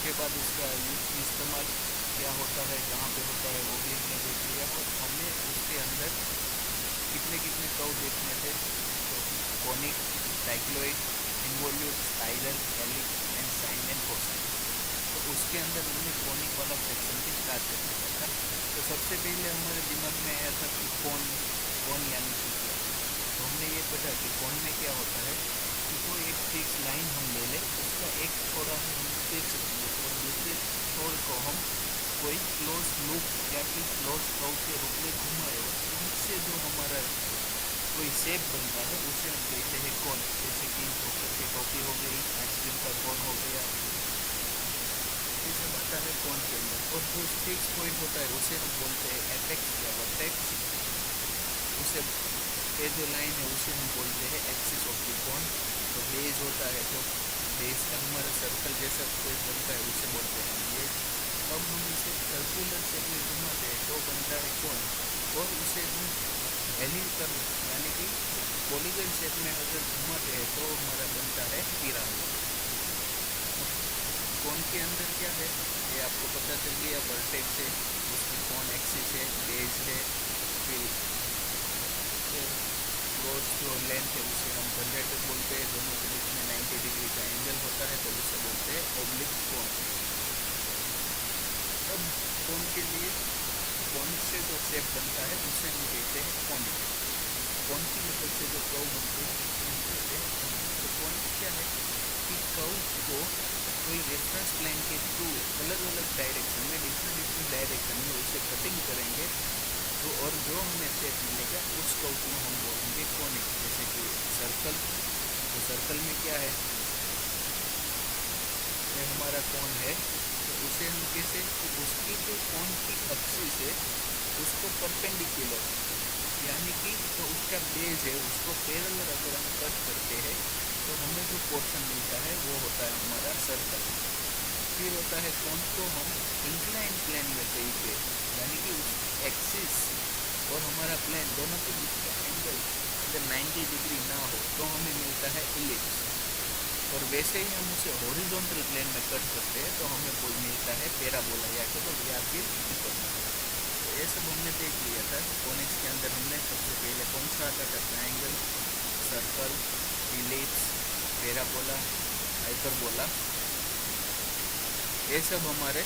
उसके बाद उसका इस्तेमाल क्या होता है, कहाँ पे होता है, वो भी हमने देख लिया। और हमें उसके अंदर कितने कितने कर्व देखने थे, तो conic, cycloid, involute, spiral, helix and sine and cosine. तो उसके अंदर हमने कॉनिक वाला सेक्शन भी स्टार्ट कर दिया था। तो सबसे पहले हमारे दिमाग में आया था कि कौन कौन यानी कि क्या। तो हमने ये पढ़ा कि कौन में क्या होता है कि कोई एक फिक्स लाइन हम ले लें, उसका एक छोर हम फिक्स रखें और दूसरे छोर को हम कोई क्लोज लूप या फिर क्लोज कर्व के रूप में घुमाए, और उनसे जो हमारा कोई शेप बनता है उसे हम कहते हैं कौन। जैसे कि चॉकलेट की टॉफी हो गई, आइसक्रीम का कोन हो गया, ये सब आता है कौन के अंदर। और जो फिक्स पॉइंट होता है उसे हम बोलते हैं एपेक्स या वर्टेक्स। उसे ये जो लाइन है उसे हम बोलते हैं एक्सिस ऑफ द कौन। तो बेस होता है, जो बेस का हमारा सर्कल जैसा कोई बनता है उसे बोलते हैं बेस। अब हम इसे सर्कुलर शेप में घुमाते हैं तो बनता है कौन। और उसे हम हेलिकल यानी कि पॉलीगन शेप में अगर घुमाते हैं तो हमारा बनता है पिरामिड। कौन के अंदर क्या है ये आपको पता चल गया, वर्टेक्स है, उसकी कौन एक्सिस है, बेस है, फिर क्लोज जो लेंथ है उसे हम जनरेटर बोलते हैं, दोनों के बीच में 90 डिग्री का एंगल होता है तो उसे बोलते हैं ओब्लिक कोन। अब कोन के लिए कोन से जो शेप बनता है उसे हम कहते हैं कॉनिक। कोन की मदद से जो कर्व बनते हैं उसे हम कहते हैं कॉनिक। तो कॉनिक क्या है कि कर्व को कोई रेफरेंस प्लेन के थ्रू अलग अलग डायरेक्शन में डिफरेंट डायरेक्शन में उसे कटिंग करेंगे तो और जो हमें शेप मिलेगा उस कर्व को हम बोलेंगे कॉनिक। जैसे कि सर्कल, तो सर्कल में क्या है, ये हमारा कौन है, तो उसे हम कैसे कि उसकी जो कौन की एक्सिस है उसको परपेंडिकुलर यानी कि तो उसका बेस है उसको पैरेलल अगर हम कट करते हैं तो हमें जो पोर्शन मिलता है वो होता है हमारा सर्कल। फिर होता है कौन को हम इंक्लाइन प्लेन में कहीं पे यानी कि उस एक्सिस और हमारा प्लेन दोनों के बीच का एंगल अगर 90 डिग्री ना हो तो हमें मिलता है इलिप्स। और वैसे ही हम उसे हॉरिजॉन्टल प्लेन में कट करते हैं तो हमें कोई मिलता है पैराबोला या फिर हिप्पोटेनस। तो ये सब हमने देख लिया था। कॉनिक्स के अंदर हमने सबसे पहले कौन सा आता था, triangle, circle, ellipse, parabola, hyperbola, ये सब हमारे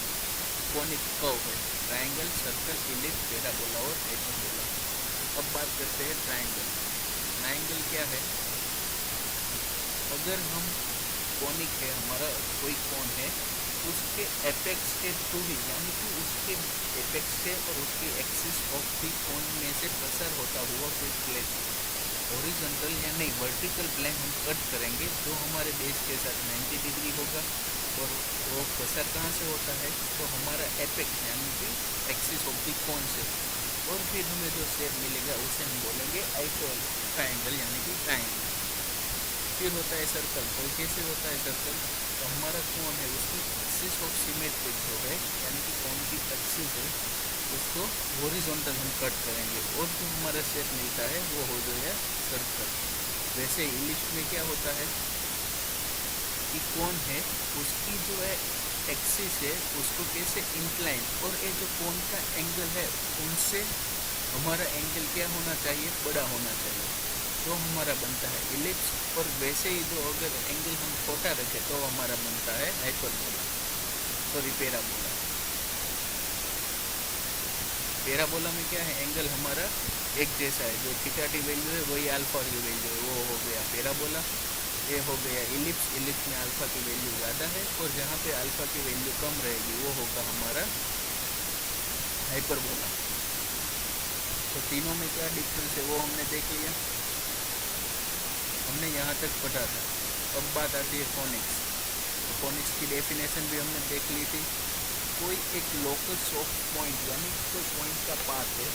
कॉनिक कर्व है, ट्रायंगल, सर्कल, इलिप्स, पैराबोला और हाइपरबोला। अब बात करते हैं ट्रायंगल। ट्रायंगल क्या है, अगर हम कॉनिक है हमारा कोई कौन है उसके एपेक्स के थ्रू ही यानी कि उसके एपेक्स के और उसके एक्सिस ऑफ दी कौन में से प्रसार होता हुआ कोई प्लेन हॉरिजॉन्टल या नहीं वर्टिकल प्लेन हम कट करेंगे जो हमारे बेस के साथ 90 डिग्री होगा। और वो प्रसार कहाँ से होता है, तो हमारा एपेक्स यानी कि एक्सिस ऑफ दी कौन से। और फिर हमें जो शेप मिलेगा उसे हम बोलेंगे आइसोल ट्रायंगल यानी कि ट्रायंगल। फिर होता है सर्कल। तो कैसे होता है सर्कल, तो हमारा कौन है उसकी एक्सिस ऑफ सिमेट्रिक जो है यानी कि कौन की एक्सिस है उसको हॉरिजॉन्टल हम कट करेंगे और जो हमारा शेप मिलता है वो हो गया सर्कल। वैसे इलिप्स में क्या होता है कि कौन है उसकी जो है एक्सिस है उसको कैसे इंक्लाइन और ये जो कौन का एंगल है उनसे हमारा एंगल क्या होना चाहिए, बड़ा होना चाहिए, तो हमारा बनता है इलिप्स। और वैसे ही जो अगर एंगल हम छोटा रखें तो हमारा बनता है हाइपरबोला, सॉरी पैराबोला। पैराबोला में क्या है, एंगल हमारा एक जैसा है, जो थीटा की वैल्यू है वही अल्फा की वैल्यू है, वो हो गया पैराबोला। ये हो गया इलिप्स, इलिप्स में अल्फा की वैल्यू ज़्यादा है और जहाँ पे अल्फा की वैल्यू कम रहेगी वो होगा हमारा हाइपरबोला। तो तीनों में क्या डिफरेंस है वो हमने देख लिया, हमने यहाँ तक पढ़ा था। अब बात आती है कॉनिक्स। तो कॉनिक्स की डेफिनेशन भी हमने देख ली थी। कोई एक लोकस ऑफ पॉइंट यानी कोई पॉइंट का पाथ है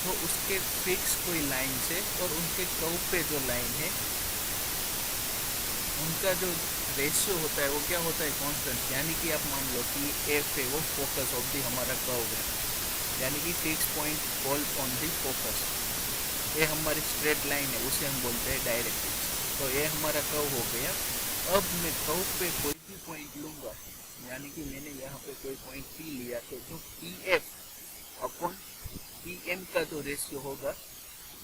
तो उसके फिक्स कोई लाइन से और उनके कर्व पे जो लाइन है उनका जो रेशियो होता है वो क्या होता है, कांस्टेंट। यानी कि आप मान लो कि एफ है वो फोकस ऑफ दी हमारा कर्व है यानी कि fix point fall on the focus. ये हमारी स्ट्रेट लाइन है उसे हम बोलते हैं डायरेक्ट्रिक्स। तो ये हमारा कर्व हो गया। अब मैं कर्व पे कोई भी पॉइंट लूँगा यानी कि मैंने यहाँ पे कोई पॉइंट P लिया तो जो PF अपॉन PM का जो रेशियो होगा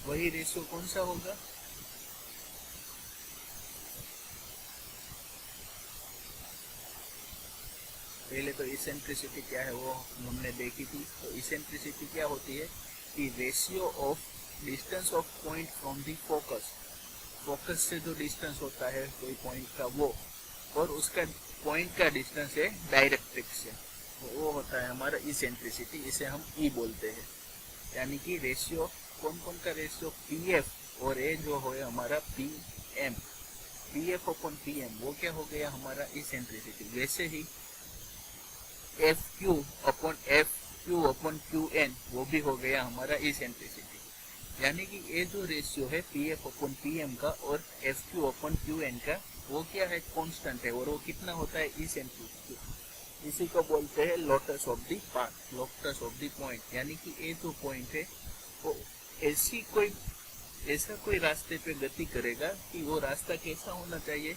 वही रेशियो कौन सा होगा? पहले तो इसेंट्रिसिटी क्या है वो हमने देखी थी। तो इसेंट्रिसिटी क्या होती है कि ratio of distance of point from the focus, focus से जो डिस्टेंस होता है कोई पॉइंट का वो, और उसका पॉइंट का डिस्टेंस है डायरेक्ट्रिक्स से, तो वो होता है हमारा इसेंट्रिसिटी। इसे हम ई बोलते हैं। यानी कि रेशियो कौन कौन का रेशियो? PF और ए जो है हमारा PM, PF अपॉन PM वो क्या हो गया हमारा इसेंट्रिसिटी। वैसे ही FQ upon FQ upon QN वो भी हो गया हमारा इसेंट्रिसिटी। यानी कि ये जो रेशियो है PF अपॉन PM का और FQ अपॉन QN का वो क्या है? कांस्टेंट है। और वो कितना होता है? इसेंट्रिसिटी। इसी को बोलते हैं lotus of the path, lotus of the point. यानी कि ये जो पॉइंट है वो ऐसा कोई रास्ते पे गति करेगा कि वो रास्ता कैसा होना चाहिए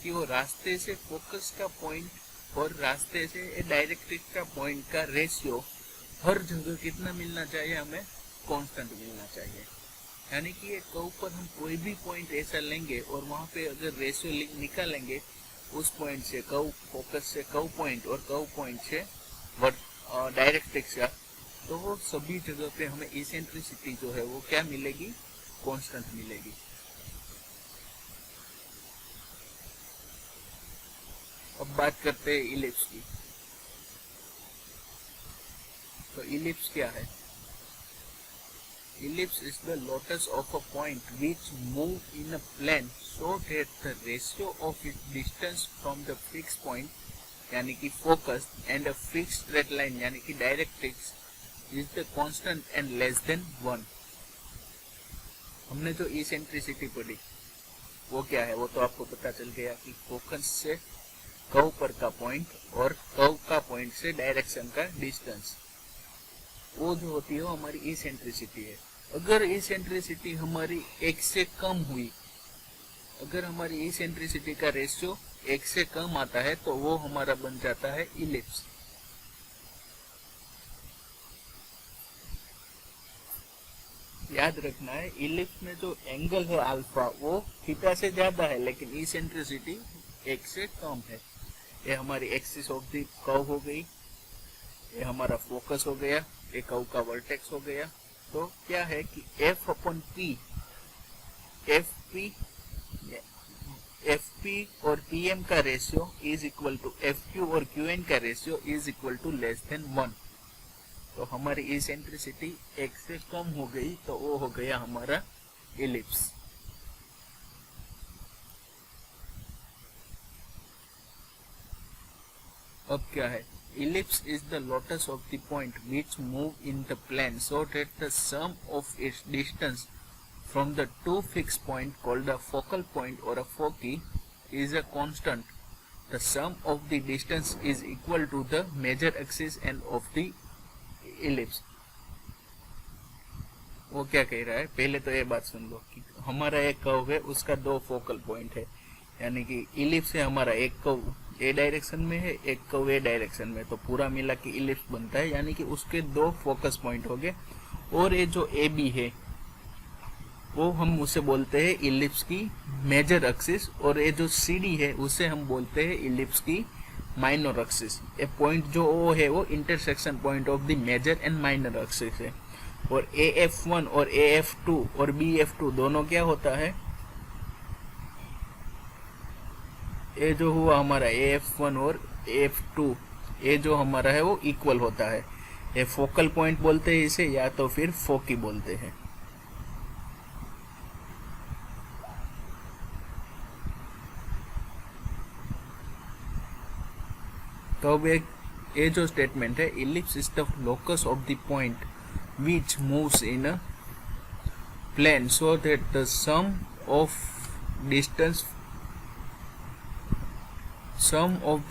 कि वो रास्ते से फोकस का पॉइंट और रास्ते से डायरेक्ट्रिक्स का पॉइंट का रेशियो हर जगह कितना मिलना चाहिए? हमें कांस्टेंट मिलना चाहिए। यानी कि ये कर्व पर हम कोई भी पॉइंट ऐसा लेंगे और वहां पे अगर रेशियो निकालेंगे उस पॉइंट से कर्व, फोकस से कर्व पॉइंट और कर्व पॉइंट से डायरेक्ट्रिक्स का, तो वो सभी जगह पे हमें इसेंट्रिसिटी जो है वो क्या मिलेगी? कांस्टेंट मिलेगी। अब बात करते हैं इलिप्स की। तो इलिप्स क्या है? Ellipse is the lotus of a point which move in a plane so that the ratio of its distance from the fixed point यानी कि focus and a fixed straight line यानी कि directrix is the constant and less than 1। हमने जो eccentricity पढ़ी वो क्या है? वो तो आपको पता चल गया कि फोकस से कर्व पर का पॉइंट और कर्व का पॉइंट से डायरेक्शन का डिस्टेंस, वो जो होती है वो हमारी इसेंट्रिसिटी है। अगर इसेंट्रिसिटी हमारी 1 से कम हुई, अगर हमारी इसेंट्रिसिटी का रेशियो 1 से कम आता है तो वो हमारा बन जाता है इलिप्स। याद रखना है इलिप्स में जो एंगल है अल्फा वो थीटा से ज्यादा है, लेकिन इसेंट्रिसिटी 1 से कम है। ये हमारी एक्सिस ऑफ द कर्व हो गई, ये हमारा फोकस हो गया, ये कर्व का वर्टेक्स हो गया। तो क्या है कि F अपॉन P, FP और PM का ratio is equal to FQ और QN का ratio is equal to less than 1। तो हमारी इसेंट्रिसिटी 1 से कम हो गई तो वो हो गया हमारा इलिप्स। अब क्या है? Ellipse is the lotus of the point which move in the plane so that the sum of its distance from the two fixed points called a focal point or a foci is a constant. The sum of the distance is equal to the major axis and of the ellipse. वो क्या कह रहा है? पहले तो ये बात सुन लो कि हमारा एक कर्व है, उसका 2 फोकल पॉइंट है। यानी कि इलिप्स से हमारा एक कर्व ए डायरेक्शन में है, एक कर्व ए डायरेक्शन में, तो पूरा मिला के इलिप्स बनता है। यानी कि उसके 2 फोकस पॉइंट हो गए। और ये जो ए बी है वो हम उसे बोलते हैं इलिप्स की मेजर एक्सिस, और ये जो सी डी है उसे हम बोलते हैं इलिप्स की माइनर एक्सिस। ये पॉइंट जो ओ है वो intersection point of the major and minor axis है। और AF1 और AF2 और BF2 दोनों क्या होता है? ये जो हुआ हमारा AF1 और AF2, ये जो हमारा है वो इक्वल होता है। ये फोकल पॉइंट बोलते हैं इसे, या तो फिर फोकी बोलते हैं। तो अब एक ये जो स्टेटमेंट है, ellipse is the locus of the point which moves in a plane so that the sum of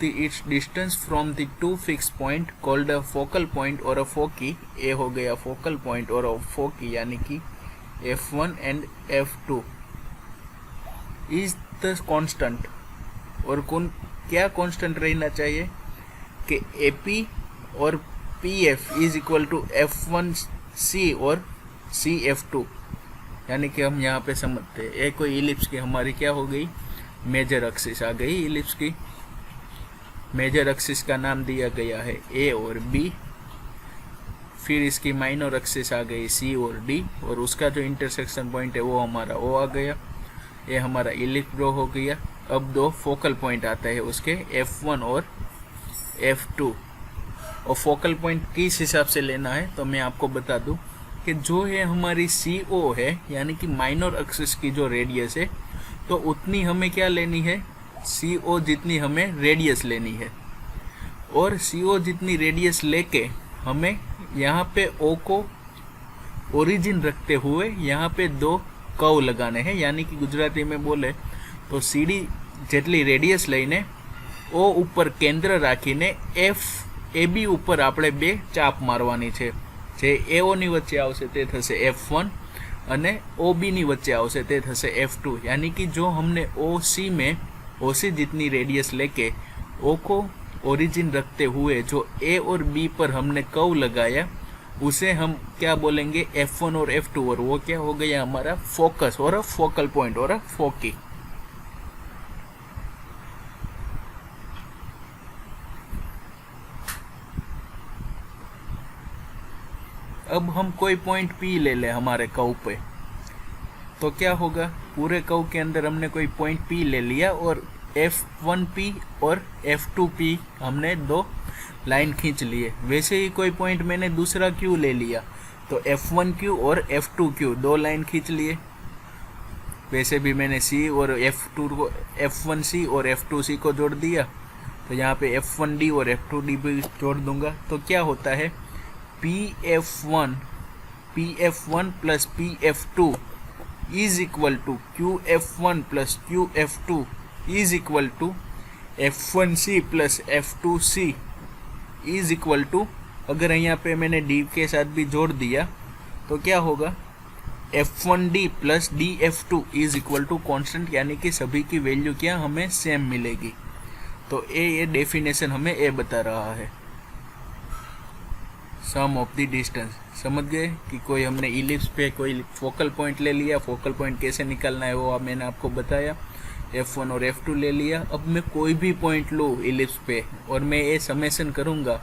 its distance from the two fixed point called a focal point or a foci, ये हो गया focal point और a foci यानी कि F1 and F2 is the constant। और क्या constant रहना चाहिए? कि AP और PF is equal to F1C और CF2, यानी कि हम यहाँ पे समझते हैं ये कोई इलिप्स की हमारी क्या हो गई, मेजर एक्सिस आ गई इलिप्स की। मेजर एक्सिस का नाम दिया गया है A और B, फिर इसकी माइनर एक्सिस आ गई C और D, और उसका जो इंटरसेक्शन पॉइंट है वो हमारा O आ गया। ये हमारा इलिप्स ड्रॉ हो गया। अब दो फोकल पॉइंट आता है उसके F1 और F2, और फोकल पॉइंट किस हिसाब से लेना है तो मैं आपको बता दूं कि जो है हमारी CO है, यानी कि माइनर एक्सिस की जो रेडियस है, तो उतनी हमें क्या लेनी है, CO जितनी हमें रेडियस लेनी है, और CO जितनी रेडियस लेके हमें यहाँ पे O को ओरिजिन रखते हुए यहाँ पे दो कर्व लगाने हैं, यानी कि गुजराती में बोले तो CD જેટલી રેડિયસ લઈને O ઉપર કેન્દ્ર રાખીને FAB ઉપર આપણે બે ચાપ મારવાની છે। જે AO ની વચ્ચે આવશે તે થશે F1 અને OB ની વચ્ચે આવશે તે થશે F2, यानी कि जो हमने OC में OC जितनी रेडियस लेके O को ओरिजिन रखते हुए जो A और B पर हमने कर्व लगाया उसे हम क्या बोलेंगे, F1 और F2, और वो क्या हो गया हमारा फोकस और फोकल पॉइंट और फोकी। अब हम कोई पॉइंट P ले ले हमारे कर्व पे, तो क्या होगा, पूरे कर्व के अंदर हमने कोई पॉइंट P ले लिया और F1P और F2P हमने दो लाइन खींच लिए। वैसे ही कोई पॉइंट मैंने दूसरा Q ले लिया तो F1Q और F2Q दो लाइन खींच लिए। वैसे भी मैंने C और F1C और F2C को जोड़ दिया, तो यहाँ पे F1D और F2D भी जोड़ दूंगा। तो क्या होता है, PF1 plus PF2 is equal to QF1 plus QF2 is equal to F1C plus F2C is equal to, अगर यहाँ पे मैंने D के साथ भी जोड़ दिया तो क्या होगा, F1D plus DF2 is equal to constant, यानी कि सभी की वैल्यू क्या हमें सेम मिलेगी। तो ये डेफिनेशन हमें ये बता रहा है, सम ऑफ द डिस्टेंस। समझ गए कि कोई हमने इलिप्स पे कोई फोकल पॉइंट ले लिया, फोकल पॉइंट कैसे निकालना है वो मैंने आपको बताया। F1 और F2 ले लिया। अब मैं कोई भी पॉइंट लूँ इलिप्स पे और मैं ये समेशन करूँगा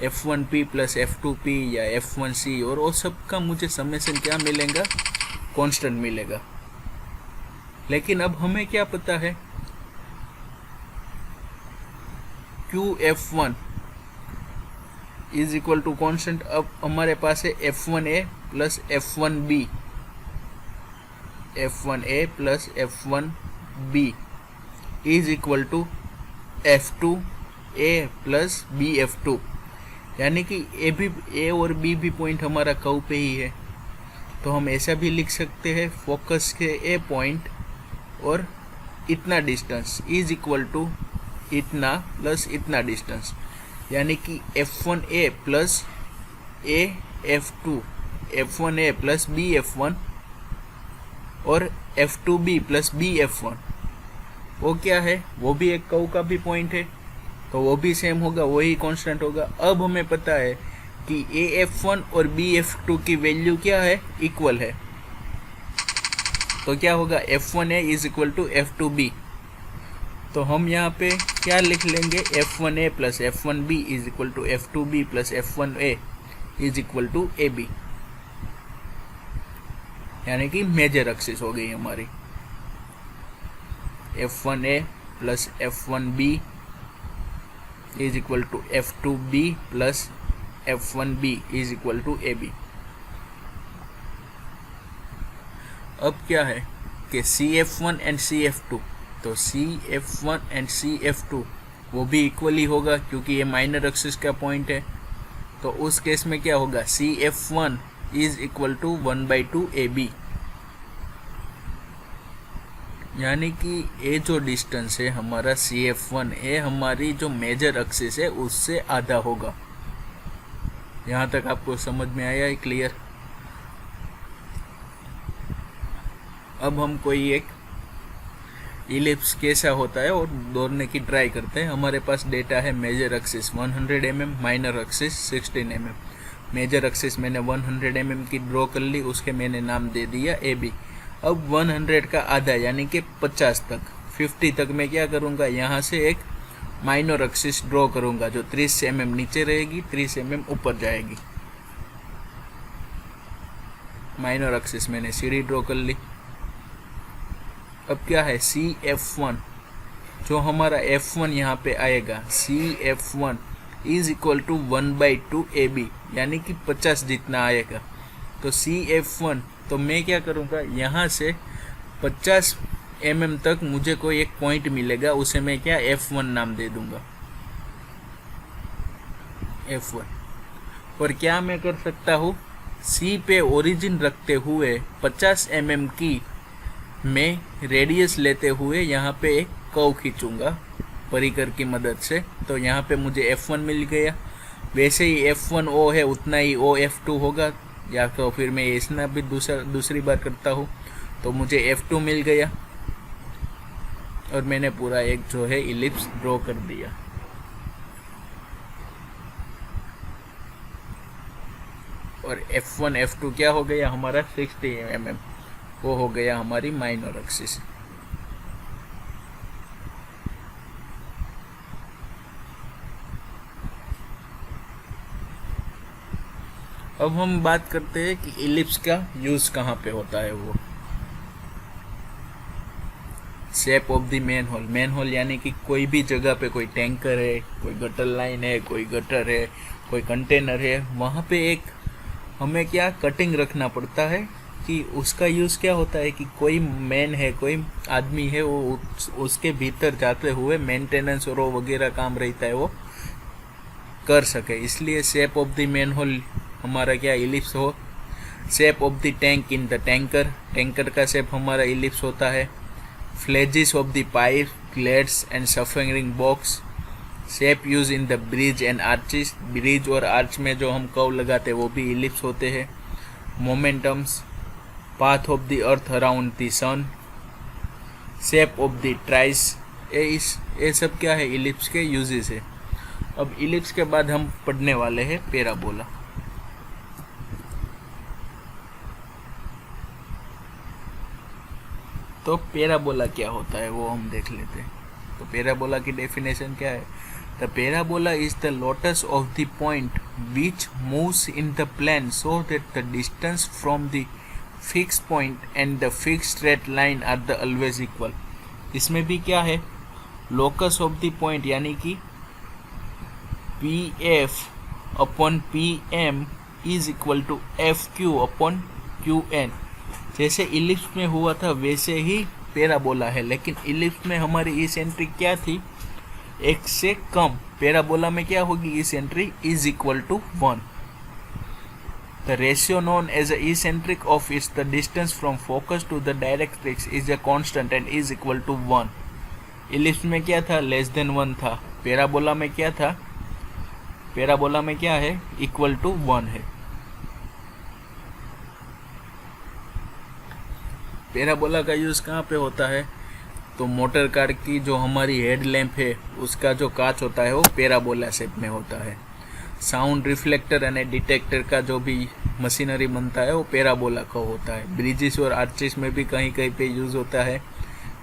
F1P प्लस F2P या F1C, और वो सब का मुझे समेशन क्या मिलेगा, कांस्टेंट मिलेगा। लेकिन अब हमें क्या पता है, QF1 is equal to constant. अब हमारे पास है F1A plus F1B, F1A plus F1B is equal to F2A plus BF2, यानी कि A और B भी पॉइंट हमारा कर्व पे ही है। तो हम ऐसा भी लिख सकते हैं, फोकस के A पॉइंट और इतना डिस्टेंस इज इक्वल टू इतना प्लस इतना डिस्टेंस, यानी कि F1A plus AF2, F1A plus BF1 और F2B प्लस BF1, वो क्या है, वो भी एक कर्व का भी पॉइंट है, तो वो भी सेम होगा, वही कांस्टेंट होगा। अब हमें पता है कि AF1 और BF2 की वैल्यू क्या है, इक्वल है। तो क्या होगा, F1A is equal to F2B। तो हम यहाँ पे क्या लिख लेंगे, F1A plus F1B is equal to F2B plus F1A is equal to AB, यानी कि मेजर एक्सिस हो गई हमारी। F1A plus F1B is equal to F2B plus F1B is equal to AB। अब क्या है कि CF1 एंड CF2, तो CF1 एंड CF2 वो भी इक्वली होगा क्योंकि ये माइनर एक्सिस का पॉइंट है। तो उस केस में क्या होगा, CF1 is equal to 1/2 AB, यानी कि ये जो डिस्टेंस है हमारा CF1, ये हमारी जो मेजर एक्सिस है उससे आधा होगा। यहाँ तक आपको समझ में आया है, क्लियर। अब हम कोई एक इलिप्स कैसा होता है और दौड़ने की ट्राई करते हैं। हमारे पास डेटा है major axis 100 mm, minor axis 16 mm। Major axis मैंने 100 mm की ड्रॉ कर ली, उसके मैंने नाम दे दिया AB। अब 100 का आधा यानी कि 50 तक, 50 तक मैं क्या करूँगा, यहाँ से एक माइनर एक्सिस ड्रॉ करूँगा जो 30 mm नीचे रहेगी, 30 mm ऊपर जाएगी। माइनर एक्सिस मैंने सीढ़ी ड्रॉ कर ली। अब क्या है, CF1, जो हमारा F1 यहाँ पे आएगा, CF1 is equal to 1/2 AB, यानी कि 50 जितना आएगा। तो CF1, तो मैं क्या करूँगा, यहाँ से 50 mm तक मुझे कोई एक पॉइंट मिलेगा, उसे मैं क्या F1 नाम दे दूंगा, F1। और क्या मैं कर सकता हूँ, C पे ओरिजिन रखते हुए 50 mm की मैं रेडियस लेते हुए यहाँ पे एक कर्व खींचूंगा परिकर की मदद से। तो यहाँ पे मुझे F1 मिल गया। वैसे ही F1O है उतना ही OF2 होगा, या तो फिर मैं इसना भी दूसरी बार करता हूँ तो मुझे F2 मिल गया और मैंने पूरा एक जो है इलिप्स ड्रॉ कर दिया। और F1 F2 क्या हो गया हमारा 60 mm, वो हो गया हमारी माइनर एक्सिस। अब हम बात करते हैं कि इलिप्स का यूज कहाँ पे होता है। वो shape of the main whole, main whole यानी कि कोई भी जगह पे कोई टैंकर है, कोई गटर लाइन है, कोई गटर है, कोई कंटेनर है, वहाँ पे एक हमें क्या कटिंग रखना पड़ता है कि उसका यूज़ क्या होता है कि कोई मैन है, कोई आदमी है, वो उसके भीतर जाते हुए मेंटेनेंस और वो वगैरह काम रहता है वो कर सके। इसलिए shape of the manhole हमारा क्या इलिप्स हो। Shape of the tank in the tanker, tanker का शेप हमारा इलिप्स होता है। Flanges of the pipe, glands and stuffing box. Shape use in the bridge and arches, bridge और arch में जो हम कर्व लगाते हैं वो भी इलिप्स होते हैं। Momentums, path of the earth around the sun, shape of the tyres, ये सब क्या है इलिप्स के यूजेस है। अब इलिप्स के बाद हम पढ़ने वाले हैं पैराबोला। तो पैराबोला क्या होता है वो हम देख लेते हैं। तो पैराबोला की डेफिनेशन क्या है, the parabola is the locus of the point which moves in the plane so that the distance from the fix point and the fix straight line are the always equal. इसमें भी क्या है, locus of the point यानी कि PF upon PM is equal to FQ upon QN। जैसे ellipse में हुआ था वैसे ही पैराबोला है, लेकिन इलिप्स में हमारी इसेंट्रिक क्या थी, 1 से कम। पैराबोला में क्या होगी, eccentric is equal to 1। The ratio known as the eccentric of its the distance from focus to the directrix is a constant and is equal to 1। Ellipse में क्या था, लेस देन 1 था। पैराबोला में क्या था, पैराबोला में क्या है, इक्वल टू 1 है। पैराबोला का यूज़ कहाँ पे होता है, तो मोटर कार की जो हमारी हेड लैम्प है उसका जो कांच होता है वो पैराबोला शेप में होता है। साउंड रिफ्लेक्टर यानी डिटेक्टर का जो भी मशीनरी बनता है वो पैराबोला का होता है। ब्रिजेस और आर्चिस में भी कहीं कहीं पे यूज़ होता है।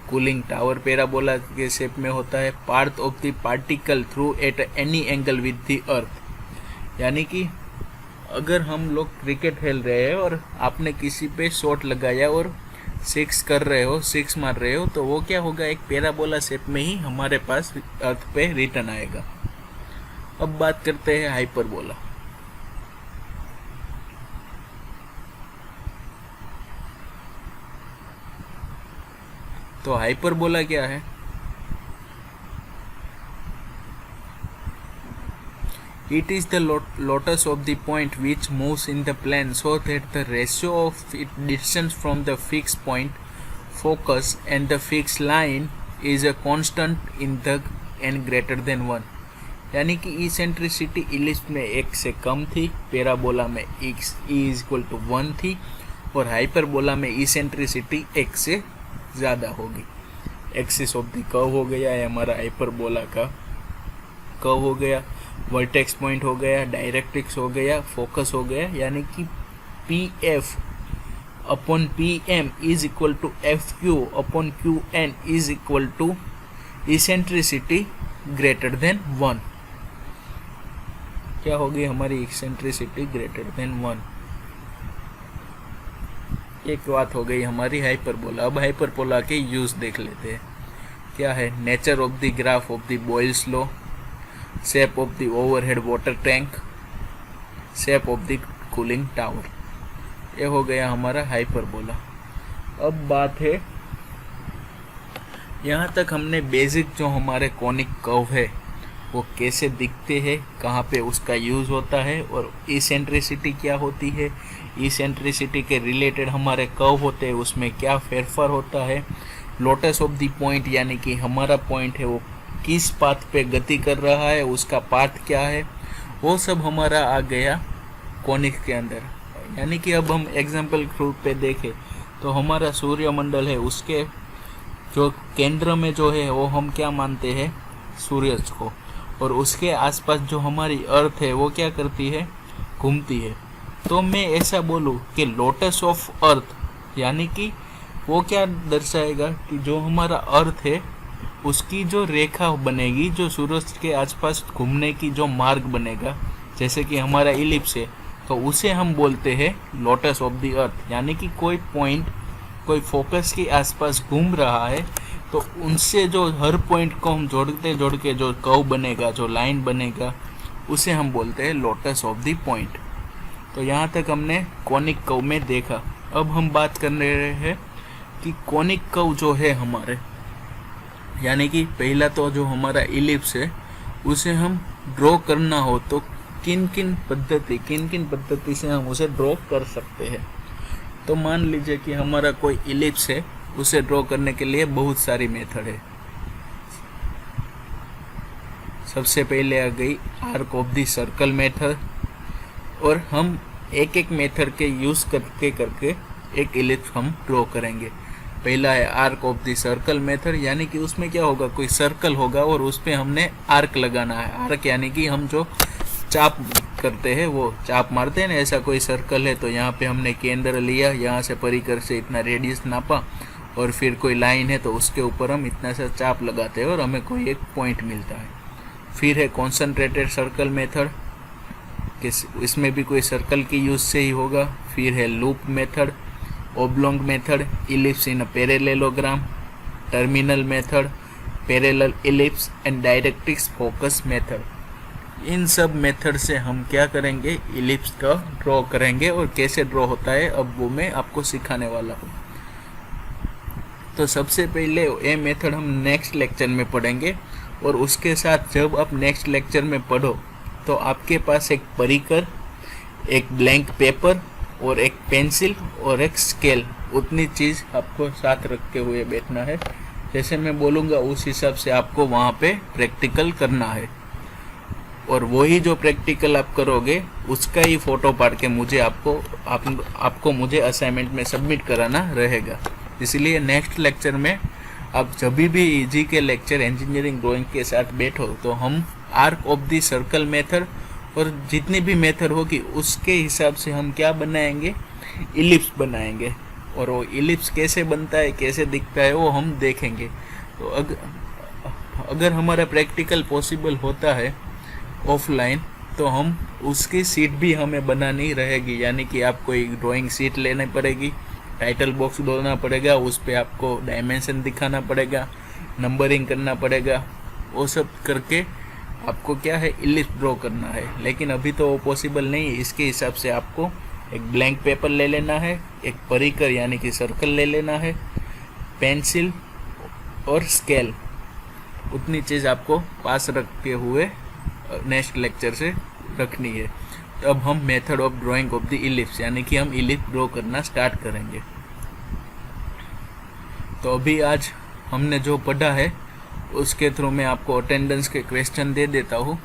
कूलिंग टावर पैराबोला के शेप में होता है। Part of the particle through at any angle with the earth, यानी कि अगर हम लोग क्रिकेट खेल रहे हैं और आपने किसी पे शॉट लगाया और 6 कर रहे हो, 6 मार रहे हो, तो वो क्या होगा, एक पैराबोला शेप में ही हमारे पास अर्थ पे रिटर्न आएगा। अब बात करते हैं हाइपरबोला। तो हाइपरबोला क्या है, it is the lotus of the point which moves in the plane so that the ratio of its distance from the fixed point focus and the fixed line is a constant in the n greater than 1। यानी कि eccentricity ellipse में 1 से कम थी, parabola में E is equal to 1 थी, और hyperbola में eccentricity 1 से ज़्यादा होगी। एक्सिस ऑफ द कर्व हो गया, है हमारा हाइपरबोला का कर्व हो गया, वर्टेक्स पॉइंट हो गया, डायरेक्ट्रिक्स हो गया, फोकस हो गया, यानी कि P F upon P M is equal to F Q upon Q N is equal to eccentricity greater than 1। क्या होगी हमारी इसेंट्रिसिटी ग्रेटर देन 1। एक बात हो गई हमारी हाइपरबोला। अब हाइपरबोला के यूज देख लेते हैं। क्या है? Nature of the graph of the Boyle's law, shape of the overhead water tank, shape of the cooling tower. ये हो गया हमारा हाइपरबोला। अब बात है, यहाँ तक हमने बेसिक जो हमारे कॉनिक कर्व है वो कैसे दिखते हैं, कहाँ पे उसका यूज़ होता है और इसेंट्रिसिटी क्या होती है, इसेंट्रिसिटी के रिलेटेड हमारे कर्व होते हैं उसमें क्या फेरफार होता है, लोटस ऑफ द पॉइंट यानी कि हमारा पॉइंट है वो किस पाथ पे गति कर रहा है, उसका पाथ क्या है, वो सब हमारा आ गया कॉनिक के अंदर। यानी कि अब हम एग्जाम्पल के रूप पे देखें तो हमारा सूर्यमंडल है, उसके जो केंद्र में जो है वो हम क्या मानते हैं, सूरज को, और उसके आसपास जो हमारी अर्थ है वो क्या करती है, घूमती है। तो मैं ऐसा बोलूँ कि लोटस ऑफ अर्थ यानी कि वो क्या दर्शाएगा कि जो हमारा अर्थ है उसकी जो रेखा बनेगी, जो सूरज के आसपास घूमने की जो मार्ग बनेगा, जैसे कि हमारा इलिप्स है तो उसे हम बोलते हैं लोटस ऑफ द अर्थ। यानी कि कोई पॉइंट कोई फोकस के आसपास घूम रहा है तो उनसे जो हर पॉइंट को हम जोड़ के जो कर्व बनेगा, जो लाइन बनेगा, उसे हम बोलते हैं लोटस ऑफ द पॉइंट। तो यहाँ तक हमने कॉनिक कर्व में देखा। अब हम बात कर रहे हैं कि कॉनिक कर्व जो है हमारे, यानी कि पहला तो जो हमारा इलिप्स है उसे हम ड्रॉ करना हो तो किन किन पद्धति से हम उसे ड्रॉ कर सकते हैं। तो मान लीजिए कि हमारा कोई इलिप्स है, उसे ड्रॉ करने के लिए बहुत सारी मेथड है। सबसे पहले आ गई arc of the circle method, और हम एक एक मेथड के यूज़ करके एक इलिप्स हम ड्रॉ करेंगे। पहला है arc of the circle method, यानी कि उसमें क्या होगा, कोई सर्कल होगा और उस पर हमने आर्क लगाना है। आर्क यानी कि हम जो चाप करते हैं, वो चाप मारते हैं ना, ऐसा कोई सर्कल है तो यहाँ पे हमने केंद्र लिया, यहाँ से परिकर से इतना रेडियस नापा, और फिर कोई लाइन है तो उसके ऊपर हम इतना सा चाप लगाते हैं और हमें कोई एक पॉइंट मिलता है। फिर है कॉन्सेंट्रेटेड सर्कल मेथड, इसमें भी कोई सर्कल की यूज से ही होगा। फिर है loop method, oblong method, ellipse in a parallelogram, trammel method, parallel ellipse and directrix focus method. इन सब मेथड से हम क्या करेंगे, इलिप्स का ड्रॉ करेंगे, और कैसे ड्रॉ होता है अब वो मैं आपको सिखाने वाला हूँ। तो सबसे पहले ये मेथड हम नेक्स्ट लेक्चर में पढ़ेंगे, और उसके साथ जब आप नेक्स्ट लेक्चर में पढ़ो तो आपके पास एक परिकर, एक ब्लैंक पेपर और एक पेंसिल और एक स्केल, उतनी चीज़ आपको साथ रखते हुए बैठना है। जैसे मैं बोलूँगा उस हिसाब से आपको वहाँ पे प्रैक्टिकल करना है, और वही जो प्रैक्टिकल आप करोगे उसका ही फोटो पाड़ के मुझे आपको मुझे असाइनमेंट में सबमिट कराना रहेगा। इसलिए नेक्स्ट लेक्चर में आप जब भी जी के लेक्चर इंजीनियरिंग ड्राइंग के साथ बैठो तो हम arc of the circle method और जितनी भी मेथड होगी उसके हिसाब से हम क्या बनाएंगे, इलिप्स बनाएंगे, और वो इलिप्स कैसे बनता है, कैसे दिखता है, वो हम देखेंगे। तो अगर हमारा प्रैक्टिकल पॉसिबल होता है ऑफलाइन तो हम उसकी सीट भी हमें बनानी रहेगी, यानी कि आपको एक ड्राइंग सीट लेनी पड़ेगी, टाइटल बॉक्स डालना पड़ेगा, उस पर आपको डायमेंशन दिखाना पड़ेगा, नंबरिंग करना पड़ेगा, वो सब करके आपको क्या है, इलिप्स ड्रॉ करना है। लेकिन अभी तो वो पॉसिबल नहीं है। इसके हिसाब से आपको एक ब्लैंक पेपर ले लेना है, एक परिकर यानी कि सर्कल ले लेना है, पेंसिल और स्केल, उतनी चीज़ आपको पास रखते हुए नेक्स्ट लेक्चर से रखनी है। तो अब हम method of drying of the ellipse यानी कि हम इलिप्स ड्रॉ करना स्टार्ट करेंगे। तो अभी आज हमने जो पढ़ा है उसके थ्रू मैं आपको अटेंडेंस के क्वेश्चन दे देता हूँ।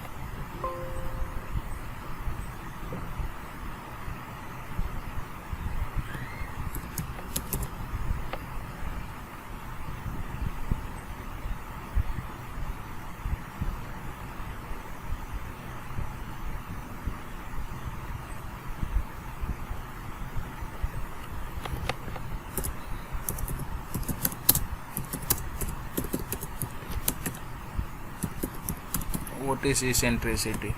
What is eccentricity?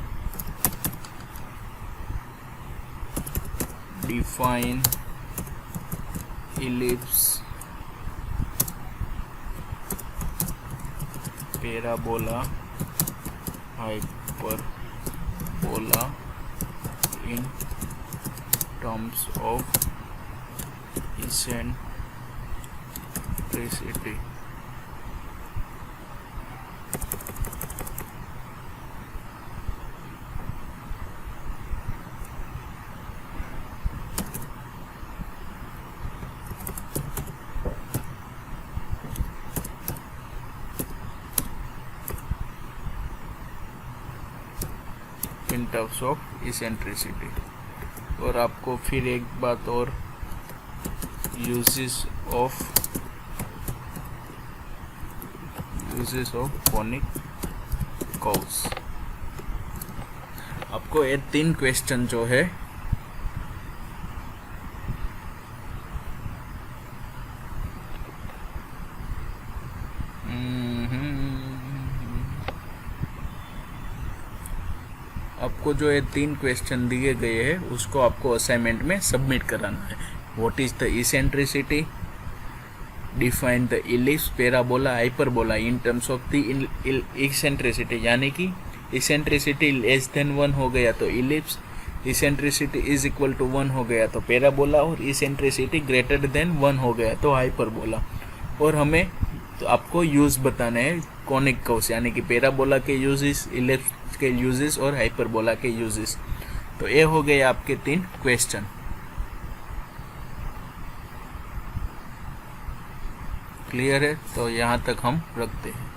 Define ellipse, parabola, hyperbola in terms of eccentricity. In terms of eccentricity. और आपको फिर एक बात और, यूजेस ऑफ कॉनिक कर्व्स। आपको ये 3 क्वेश्चन जो है आपको जो ये 3 क्वेश्चन दिए गए हैं उसको आपको असाइनमेंट में सबमिट कराना है। What is the eccentricity, define the ellipse, parabola, hyperbola in terms of the eccentricity, यानी कि इसेंट्रिसिटी लेस देन 1 हो गया तो ellipse, eccentricity is equal to 1 हो गया तो पैराबोला, और इसेंट्रिसिटी ग्रेटर देन 1 हो गया तो हाइपरबोला। और हमें तो आपको यूज बताना है कॉनिक कर्व्स, यानी कि पैराबोला के यूजेस, इलिप्स के यूजेस और हाइपरबोला के यूजेस। तो ये हो गए आपके 3 क्वेश्चन। क्लियर है? तो यहाँ तक हम रखते हैं।